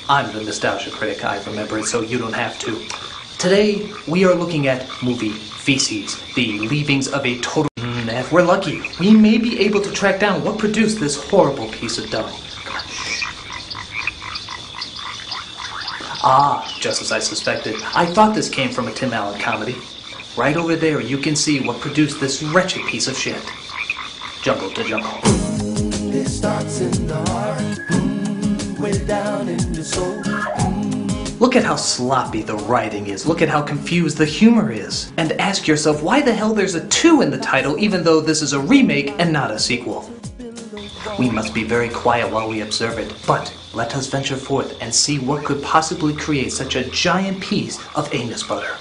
I'm the Nostalgia Critic. I remember it so you don't have to. Today, we are looking at movie Feces, the leavings of a total... If we're lucky, we may be able to track down what produced this horrible piece of dung. Ah, just as I suspected, I thought this came from a Tim Allen comedy. Right over there, you can see what produced this wretched piece of shit. Jungle to jungle. It starts in the heart, way down in the soul. Look at how sloppy the writing is. Look at how confused the humor is. And ask yourself why the hell there's a 2 in the title even though this is a remake and not a sequel. We must be very quiet while we observe it, but let us venture forth and see what could possibly create such a giant piece of anus butter.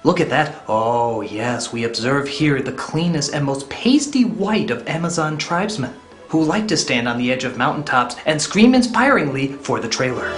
Look at that. Oh yes, we observe here the cleanest and most pasty white of Amazon tribesmen, who like to stand on the edge of mountaintops and scream inspiringly for the trailer.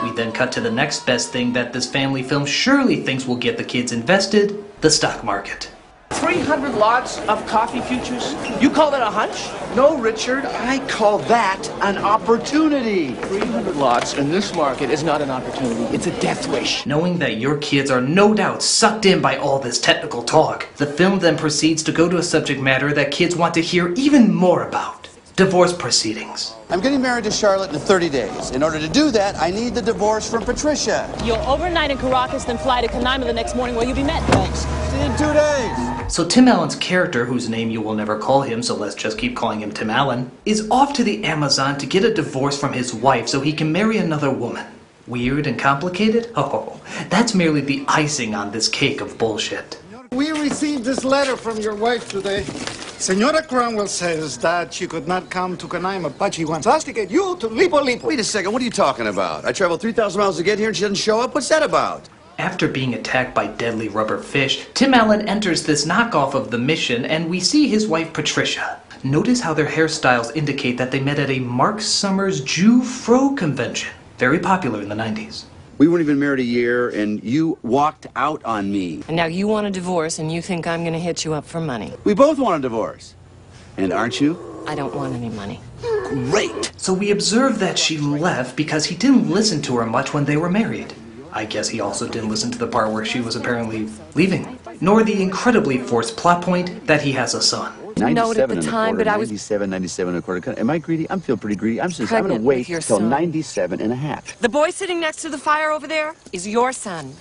We then cut to the next best thing that this family film surely thinks will get the kids invested, the stock market. 300 lots of coffee futures? You call that a hunch? No, Richard, I call that an opportunity. 300 lots in this market is not an opportunity, it's a death wish. Knowing that your kids are no doubt sucked in by all this technical talk, the film then proceeds to go to a subject matter that kids want to hear even more about: divorce proceedings. I'm getting married to Charlotte in 30 days. In order to do that, I need the divorce from Patricia. You'll overnight in Caracas, then fly to Canaima the next morning where you'll be met. Thanks. See you in 2 days. So Tim Allen's character, whose name you will never call him, so let's just keep calling him Tim Allen, is off to the Amazon to get a divorce from his wife so he can marry another woman. Weird and complicated? Oh, that's merely the icing on this cake of bullshit. We received this letter from your wife today. Senora Cromwell says that she could not come to Canaima, but she wants us to get you to Lipo. Wait a second, what are you talking about? I traveled 3,000 miles to get here and she doesn't show up? What's that about? After being attacked by deadly rubber fish, Tim Allen enters this knockoff of The Mission and we see his wife Patricia. Notice how their hairstyles indicate that they met at a Mark Summers Jew Fro convention, very popular in the 90s. We weren't even married a year and you walked out on me. And now you want a divorce and you think I'm gonna hit you up for money. We both want a divorce. And aren't you? I don't want any money. Great. So we observe that she left because he didn't listen to her much when they were married. I guess he also didn't listen to the part where she was apparently leaving. Nor the incredibly forced plot point that he has a son. 97 at the time, but I was 97 and a quarter. Am I greedy? I feel pretty greedy. I'm going to with wait your till son. 97 and a half. The boy sitting next to the fire over there is your son.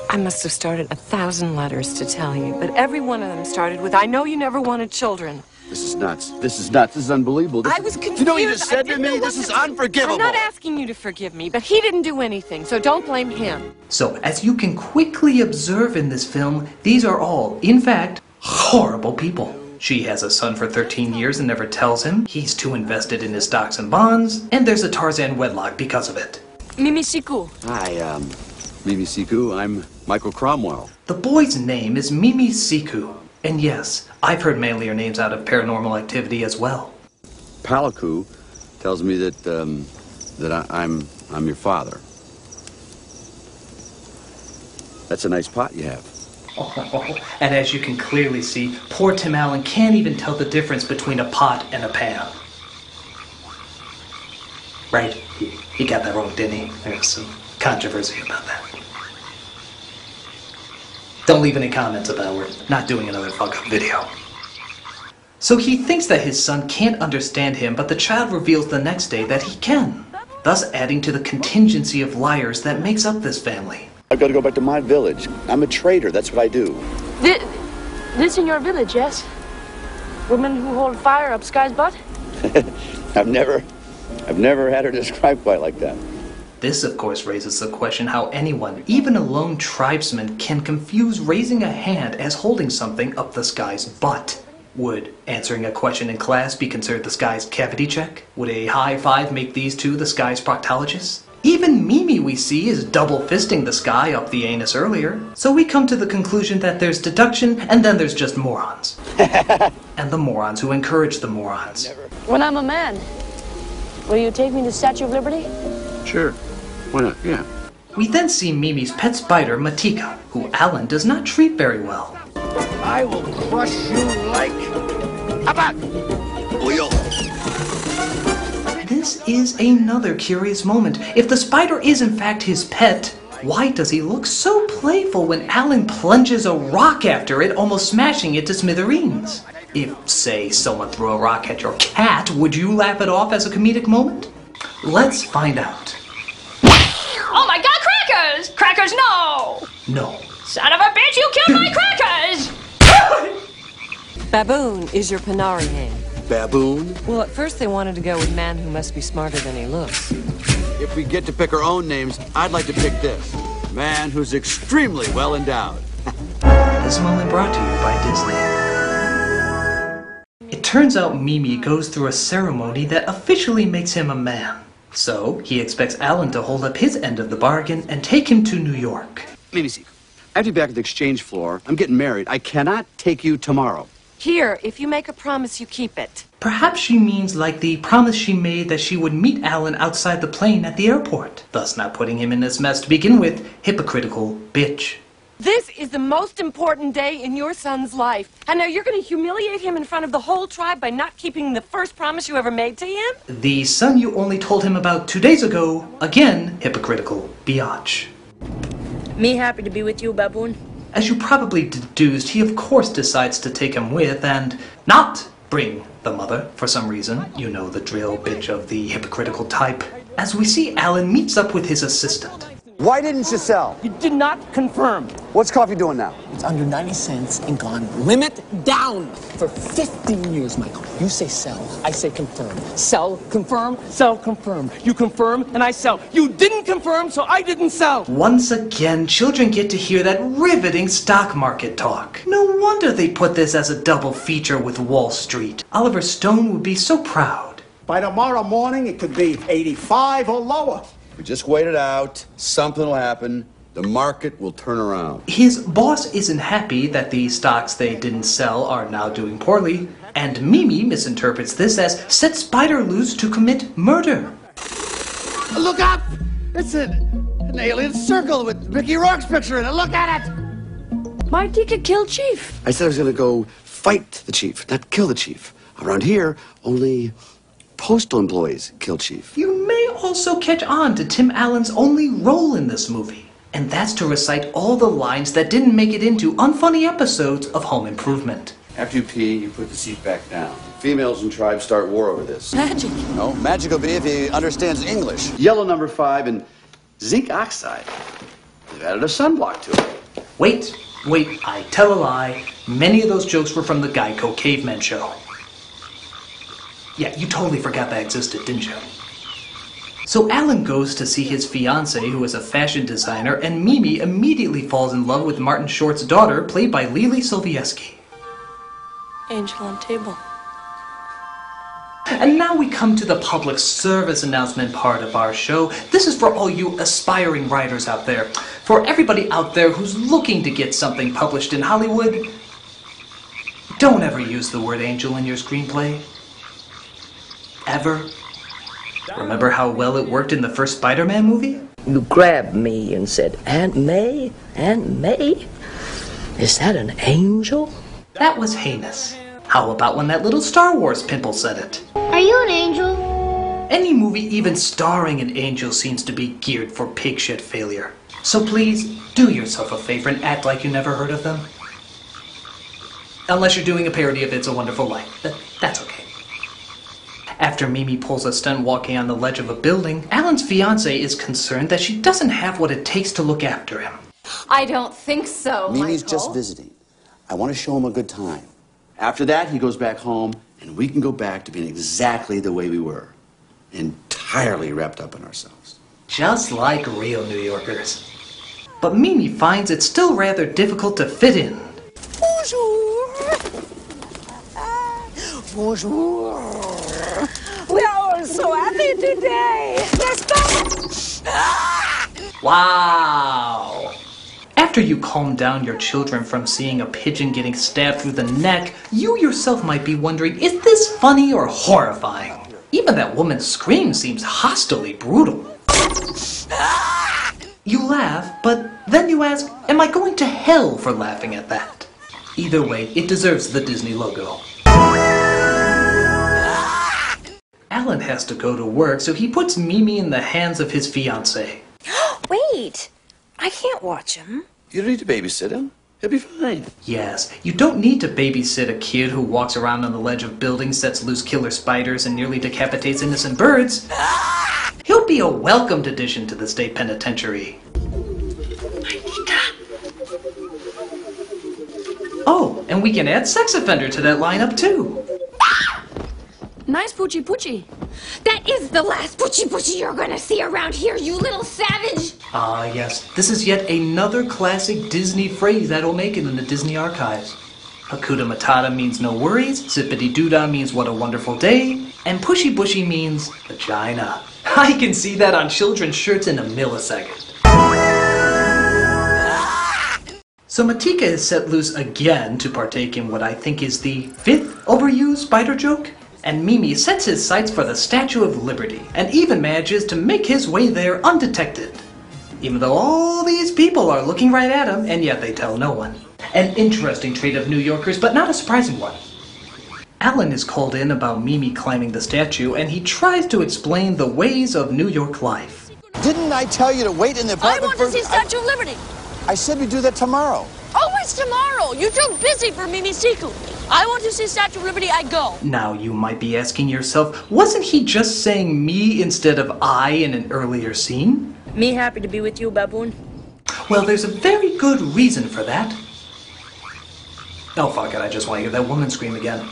I must have started 1,000 letters to tell you, but every one of them started with, "I know you never wanted children." This is nuts. This is nuts. This is unbelievable. I was confused. You know what you just I said to didn't know me? what This is to do. unforgivable. I'm not asking you to forgive me, but he didn't do anything, so don't blame him. So, as you can quickly observe in this film, these are all, in fact, horrible people. She has a son for 13 years and never tells him. He's too invested in his stocks and bonds. And there's a Tarzan wedlock because of it. Mimi Siku. Hi, Mimi Siku. I'm Michael Cromwell. The boy's name is Mimi Siku. And yes, I've heard manlier names out of Paranormal Activity as well. Palaku tells me that I'm your father. That's a nice pot you have. And as you can clearly see, poor Tim Allen can't even tell the difference between a pot and a pan. Right? He got that wrong, didn't he? There's some controversy about that. Don't leave any comments about we're not doing another fuck-up video. So he thinks that his son can't understand him, but the child reveals the next day that he can, thus adding to the contingency of liars that makes up this family. I've got to go back to my village. I'm a trader. That's what I do. This in your village, yes? Women who hold fire up Sky's butt? I've never had her described quite like that. This, of course, raises the question how anyone, even a lone tribesman, can confuse raising a hand as holding something up the Sky's butt. Would answering a question in class be considered the Sky's cavity check? Would a high five make these two the Sky's proctologists? Even Mimi, we see, is double-fisting the Sky up the anus earlier. So we come to the conclusion that there's deduction, and then there's just morons. And the morons who encourage the morons. When I'm a man, will you take me to Statue of Liberty? Sure. Why not? Yeah. We then see Mimi's pet spider, Matika, who Alan does not treat very well. I will crush you like... How about? Wheel. this is another curious moment. If the spider is in fact his pet, why does he look so playful when Alan plunges a rock after it, almost smashing it to smithereens? If, say, someone threw a rock at your cat, would you laugh it off as a comedic moment? Let's find out. Oh my god, crackers! Crackers, no! No. Son of a bitch, you killed my crackers! Baboon is your Panari name. Baboon? Well, at first they wanted to go with man who must be smarter than he looks. If we get to pick our own names, I'd like to pick this. Man who's extremely well endowed. This moment brought to you by Disney. It turns out Mimi goes through a ceremony that officially makes him a man. So, he expects Alan to hold up his end of the bargain and take him to New York. Mimi, see, I have to be back at the exchange floor. I'm getting married. I cannot take you tomorrow. Here, if you make a promise, you keep it. Perhaps she means like the promise she made that she would meet Alan outside the plane at the airport, thus not putting him in this mess to begin with. Hypocritical bitch. This is the most important day in your son's life. And now you're going to humiliate him in front of the whole tribe by not keeping the first promise you ever made to him? The son you only told him about 2 days ago, again, hypocritical biatch. Me happy to be with you, Baboon. As you probably deduced, he of course decides to take him with and not bring the mother for some reason. You know the drill, bitch of the hypocritical type. As we see, Alan meets up with his assistant. Why didn't you sell? You did not confirm. What's coffee doing now? It's under 90 cents and gone limit down for 15 years, Michael. You say sell, I say confirm. Sell, confirm, sell, confirm. You confirm and I sell. You didn't confirm, so I didn't sell. Once again, children get to hear that riveting stock market talk. No wonder they put this as a double feature with Wall Street. Oliver Stone would be so proud. By tomorrow morning, it could be 85 or lower. We just wait it out. Something will happen. The market will turn around. His boss isn't happy that the stocks they didn't sell are now doing poorly, and Mimi misinterprets this as set Spider loose to commit murder. Look up! It's an alien circle with Mickey Rourke's picture in it. Look at it! Why'd he get killed, Chief? I said I was going to go fight the chief, not kill the chief. Around here, only postal employees kill chief. You may also catch on to Tim Allen's only role in this movie, and that's to recite all the lines that didn't make it into unfunny episodes of Home Improvement. After you pee, you put the seat back down. Females and tribes start war over this. Magic. No, magic will be if he understands English. Yellow number 5 and zinc oxide. They've added a sunblock to it. Wait, I tell a lie. Many of those jokes were from the Geico Caveman show. Yeah, you totally forgot that existed, didn't you? So Alan goes to see his fiancée, who is a fashion designer, and Mimi immediately falls in love with Martin Short's daughter, played by Lily Sobieski. Angel on table. And now we come to the public service announcement part of our show. This is for all you aspiring writers out there. For everybody out there who's looking to get something published in Hollywood, don't ever use the word angel in your screenplay. Ever. Remember how well it worked in the first Spider-Man movie? You grabbed me and said, Aunt May? Aunt May? Is that an angel? That was heinous. How about when that little Star Wars pimple said it? Are you an angel? Any movie even starring an angel seems to be geared for pig shit failure. So please, do yourself a favor and act like you never heard of them. Unless you're doing a parody of It's a Wonderful Life. That's okay. After Mimi pulls a stunt walking on the ledge of a building, Alan's fiancée is concerned that she doesn't have what it takes to look after him. I don't think so, Mimi's Michael. just visiting. I want to show him a good time. After that, he goes back home, and we can go back to being exactly the way we were. Entirely wrapped up in ourselves. Just like real New Yorkers. But Mimi finds it still rather difficult to fit in. Bonjour. Bonjour. We are all so happy today. Let's go. Wow! After you calm down your children from seeing a pigeon getting stabbed through the neck, you yourself might be wondering, is this funny or horrifying? Even that woman's scream seems hostilely brutal. You laugh, but then you ask, am I going to hell for laughing at that? Either way, it deserves the Disney logo. Alan has to go to work, so he puts Mimi in the hands of his fiancée. Wait, I can't watch him. You don't need to babysit him. He'll be fine. Yes, you don't need to babysit a kid who walks around on the ledge of buildings, sets loose killer spiders, and nearly decapitates innocent birds. He'll be a welcomed addition to the state penitentiary. Oh, and we can add sex offender to that lineup too. Nice poochie poochie. That is the last butchie butchie you're gonna see around here, you little savage! Ah, yes. This is yet another classic Disney phrase that'll make it in the Disney archives. Hakuna Matata means no worries, Zippity Doodah means what a wonderful day, and Pushy Bushy means vagina. I can see that on children's shirts in a millisecond. So Matika is set loose again to partake in what I think is the 5th overused spider joke. And Mimi sets his sights for the Statue of Liberty, and even manages to make his way there undetected. Even though all these people are looking right at him, and yet they tell no one. An interesting trait of New Yorkers, but not a surprising one. Alan is called in about Mimi climbing the statue, and he tries to explain the ways of New York life. Didn't I tell you to wait in the apartment? I want to see Statue of Liberty. I said we'd do that tomorrow. Always tomorrow. You're too busy for Mimi Siku. I want to see Statue of Liberty, I go. Now you might be asking yourself, wasn't he just saying me instead of I in an earlier scene? Me happy to be with you, baboon. Well, there's a very good reason for that. Oh, fuck it, I just want to hear that woman scream again.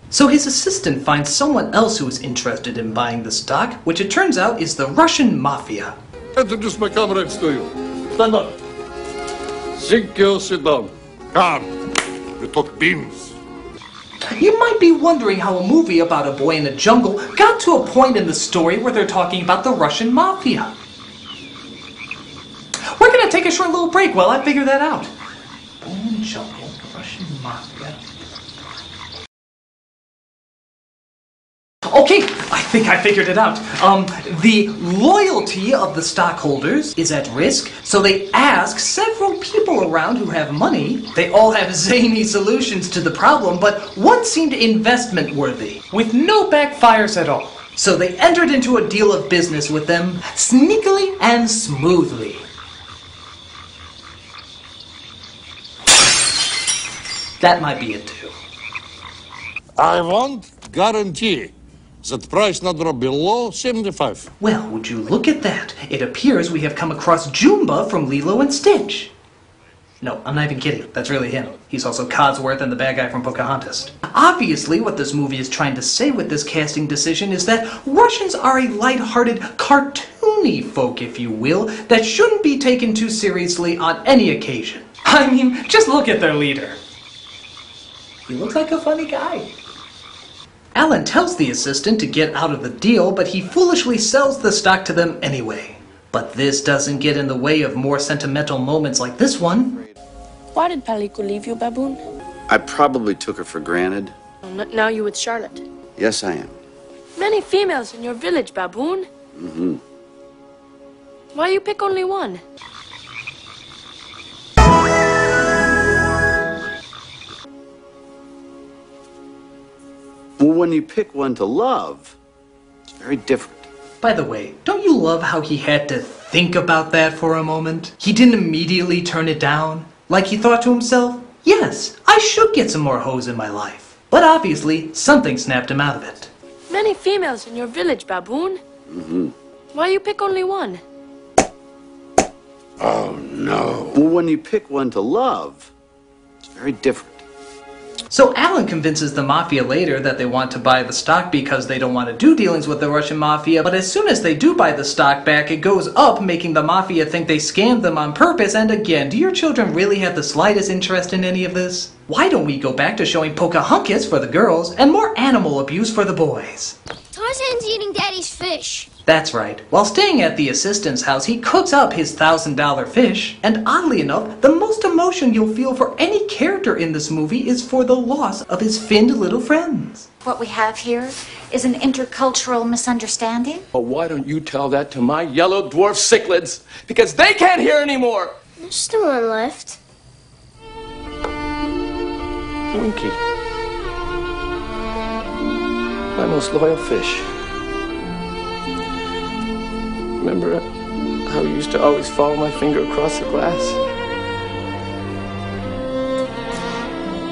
So his assistant finds someone else who is interested in buying the stock, which it turns out is the Russian mafia. Introduce my comrades to you. Stand up. Ezekiel, sit down. Come. We talk beans. You might be wondering how a movie about a boy in the jungle got to a point in the story where they're talking about the Russian mafia. We're gonna take a short little break while I figure that out. Boy in the jungle, Russian mafia. Okay, I think I figured it out. The loyalty of the stockholders is at risk, so they ask several people around who have money. They all have zany solutions to the problem, but one seemed investment worthy, with no backfires at all. So they entered into a deal of business with them, sneakily and smoothly. That might be it too. I want guarantee that price not drop below 75. Well, would you look at that? It appears we have come across Jumba from Lilo and Stitch. No, I'm not even kidding. That's really him. He's also Codsworth and the bad guy from Pocahontas. Obviously, what this movie is trying to say with this casting decision is that Russians are a light-hearted, cartoony folk, if you will, that shouldn't be taken too seriously on any occasion. I mean, just look at their leader. He looks like a funny guy. Alan tells the assistant to get out of the deal, but he foolishly sells the stock to them anyway. But this doesn't get in the way of more sentimental moments like this one. Why did Palico leave you, baboon? I probably took her for granted. Now you with Charlotte. Yes, I am. Many females in your village, baboon. Mm-hmm. Why you pick only one? Well, when you pick one to love, it's very different. By the way, don't you love how he had to think about that for a moment? He didn't immediately turn it down. Like he thought to himself, yes, I should get some more hoes in my life. But obviously, something snapped him out of it. Many females in your village, baboon. Mm-hmm. Why you pick only one? Oh, no. Well, when you pick one to love, it's very different. So Alan convinces the mafia later that they want to buy the stock because they don't want to do dealings with the Russian mafia, but as soon as they do buy the stock back, it goes up, making the mafia think they scammed them on purpose. And again, do your children really have the slightest interest in any of this? Why don't we go back to showing Pocahontas for the girls and more animal abuse for the boys? Tarzan's eating Daddy's fish. That's right. While staying at the assistant's house, he cooks up his $1,000 fish. And oddly enough, the most emotion you'll feel for any character in this movie is for the loss of his finned little friends. What we have here is an intercultural misunderstanding. But why don't you tell that to my yellow dwarf cichlids? Because they can't hear anymore. There's still one left. Winky. My most loyal fish. Remember how you used to always follow my finger across the glass?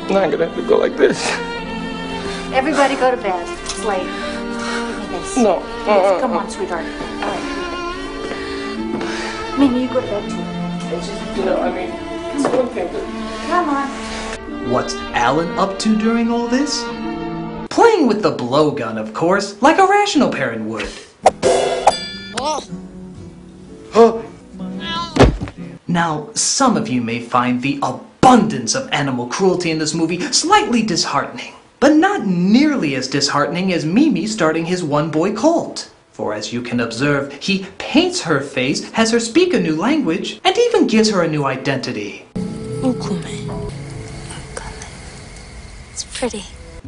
Now I'm gonna have to go like this. Everybody go to bed. Slave. Give me this. No. Yes, come on, sweetheart. All right. Mimi, you go to bed too. It's just, you know, I mean, it's one thing to... Come on. What's Alan up to during all this? Playing with the blowgun, of course, like a rational parent would. Now, some of you may find the abundance of animal cruelty in this movie slightly disheartening, but not nearly as disheartening as Mimi starting his one-boy cult. For as you can observe, he paints her face, has her speak a new language, and even gives her a new identity. It's pretty.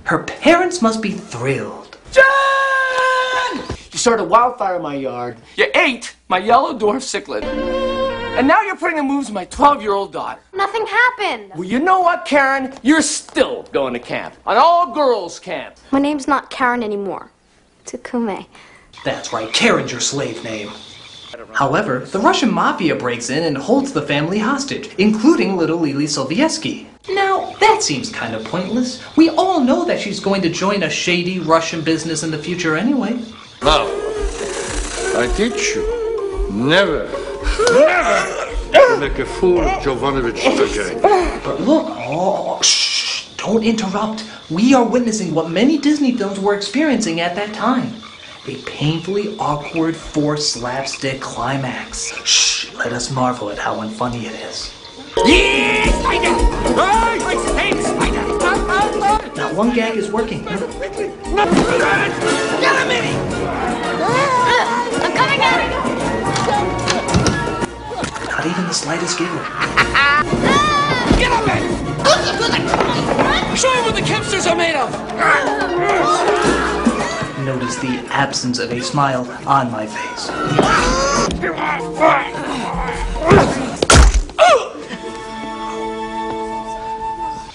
Her parents must be thrilled. John! You started a wildfire in my yard. You ate my yellow dwarf cichlid. And now you're putting the moves in my 12-year-old daughter. Nothing happened. Well, you know what, Karen? You're still going to camp. An all-girls camp. My name's not Karen anymore. It's Akume. That's right, Karen's your slave name. However, the Russian mafia breaks in and holds the family hostage, including little Lily Sobieski. Now, that seems kind of pointless. We all know that she's going to join a shady Russian business in the future anyway. Now, I teach you never to make a fool of Jovanovich again. But look, shh, don't interrupt. We are witnessing what many Disney films were experiencing at that time. A painfully awkward forced slapstick climax. Shh, let us marvel at how unfunny it is. Not one gag is working. Get him, Minnie! I'm coming out! Not even the slightest giggle. Get up, man! Show him what the Kempsters are made of! Notice the absence of a smile on my face.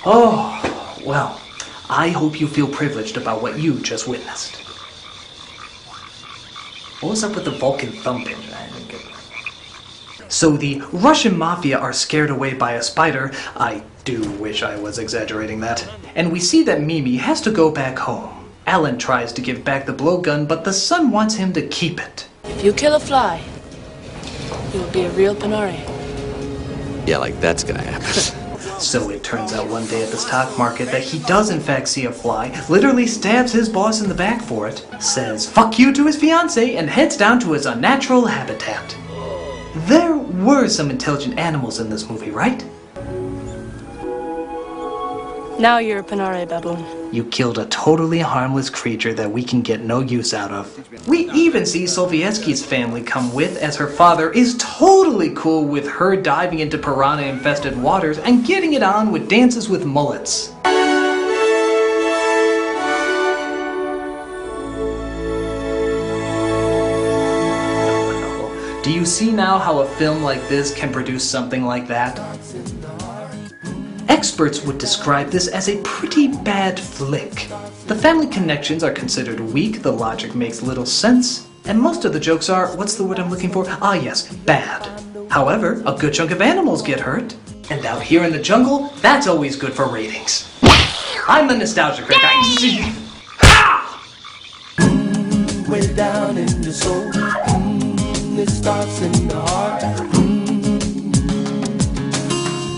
Oh, well, I hope you feel privileged about what you just witnessed. What was up with the Vulcan thumping? I didn't get that. So the Russian mafia are scared away by a spider. I do wish I was exaggerating that. And we see that Mimi has to go back home. Alan tries to give back the blowgun, but the son wants him to keep it. If you kill a fly, you will be a real Panari. Yeah, like that's gonna happen. So it turns out one day at the stock market that he does in fact see a fly, literally stabs his boss in the back for it, says fuck you to his fiancée, and heads down to his unnatural habitat. There were some intelligent animals in this movie, right? Now you're a Panari baboon. You killed a totally harmless creature that we can get no use out of. We even see Sovietsky's family come with, as her father is totally cool with her diving into piranha-infested waters and getting it on with dances with mullets. Do you see now how a film like this can produce something like that? Experts would describe this as a pretty bad flick. The family connections are considered weak, the logic makes little sense, and most of the jokes are, what's the word I'm looking for? Ah yes, bad. However, a good chunk of animals get hurt, and out here in the jungle, that's always good for ratings. I'm the Nostalgia Critic. Way down in the soul, it starts in the heart.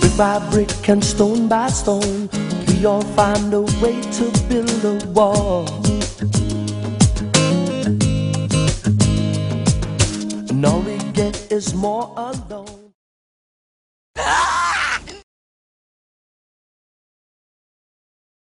Brick by brick and stone by stone, we all find a way to build a wall. And all we get is more alone.